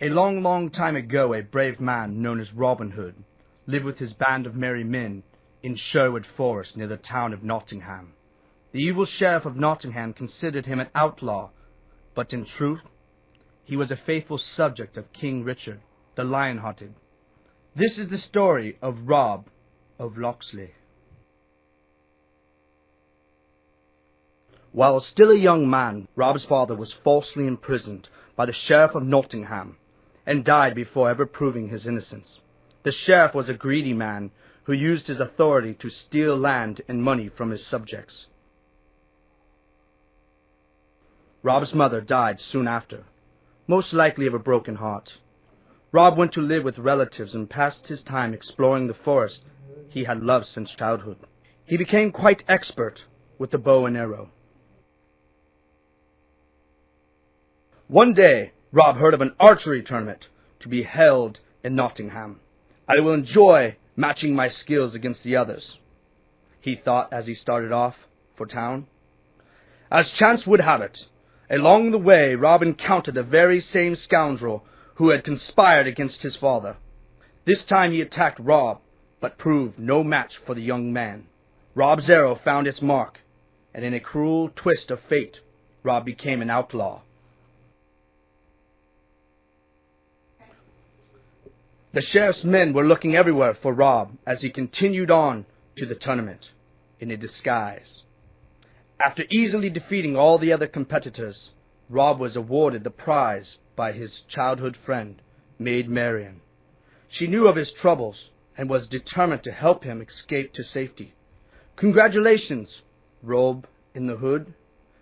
A long, long time ago, a brave man known as Robin Hood lived with his band of merry men in Sherwood Forest near the town of Nottingham. The evil sheriff of Nottingham considered him an outlaw, but in truth, he was a faithful subject of King Richard, the Lion-Hearted. This is the story of Rob of Locksley. While still a young man, Rob's father was falsely imprisoned by the sheriff of Nottingham and died before ever proving his innocence. The sheriff was a greedy man who used his authority to steal land and money from his subjects. Rob's mother died soon after, most likely of a broken heart. Rob went to live with relatives and passed his time exploring the forest he had loved since childhood. He became quite expert with the bow and arrow. One day, Rob heard of an archery tournament to be held in Nottingham. I will enjoy matching my skills against the others, he thought as he started off for town. As chance would have it, along the way Rob encountered the very same scoundrel who had conspired against his father. This time he attacked Rob, but proved no match for the young man. Rob's arrow found its mark, and in a cruel twist of fate, Rob became an outlaw. The sheriff's men were looking everywhere for Rob as he continued on to the tournament in a disguise. After easily defeating all the other competitors, Rob was awarded the prize by his childhood friend, Maid Marian. She knew of his troubles and was determined to help him escape to safety. "Congratulations, Rob in the Hood,"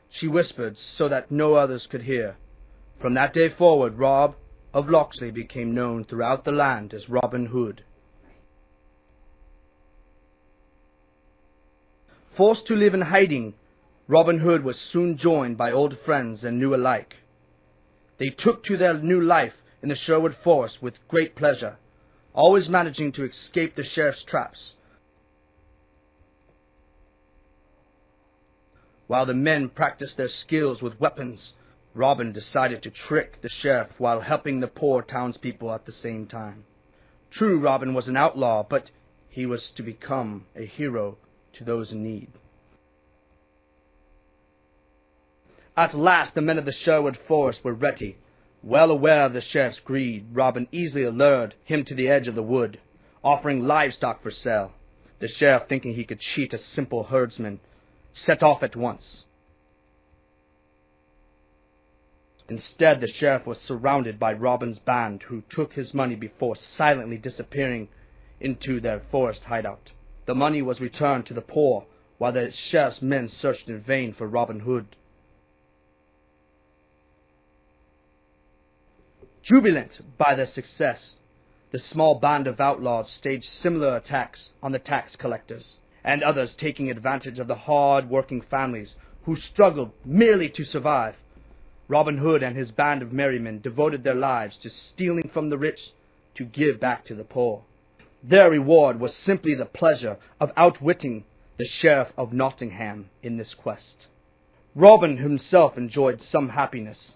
she whispered so that no others could hear. From that day forward, Rob of Locksley became known throughout the land as Robin Hood. Forced to live in hiding, Robin Hood was soon joined by old friends and new alike. They took to their new life in the Sherwood Forest with great pleasure, always managing to escape the sheriff's traps. While the men practiced their skills with weapons, Robin decided to trick the sheriff while helping the poor townspeople at the same time. True, Robin was an outlaw, but he was to become a hero to those in need. At last the men of the Sherwood Forest were ready. Well aware of the sheriff's greed, Robin easily lured him to the edge of the wood, offering livestock for sale. The sheriff, thinking he could cheat a simple herdsman, set off at once. Instead, the sheriff was surrounded by Robin's band, who took his money before silently disappearing into their forest hideout. The money was returned to the poor, while the sheriff's men searched in vain for Robin Hood. Jubilant by their success, the small band of outlaws staged similar attacks on the tax collectors, and others taking advantage of the hard-working families who struggled merely to survive. Robin Hood and his band of merrymen devoted their lives to stealing from the rich to give back to the poor. Their reward was simply the pleasure of outwitting the sheriff of Nottingham in this quest. Robin himself enjoyed some happiness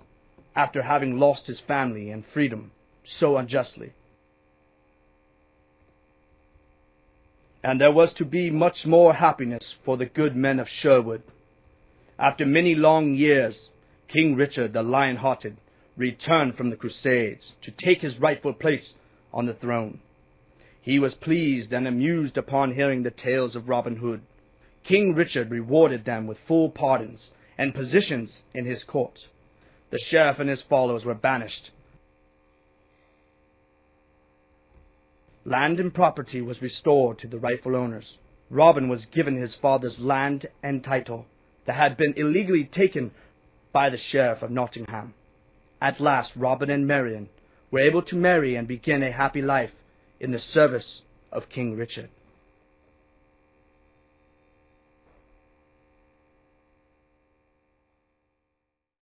after having lost his family and freedom so unjustly. And there was to be much more happiness for the good men of Sherwood. After many long years, King Richard the Lion-Hearted returned from the Crusades to take his rightful place on the throne. He was pleased and amused upon hearing the tales of Robin Hood. King Richard rewarded them with full pardons and positions in his court. The sheriff and his followers were banished. Land and property was restored to the rightful owners. Robin was given his father's land and title that had been illegally taken by the sheriff of Nottingham. At last, Robin and Marian were able to marry and begin a happy life in the service of King Richard.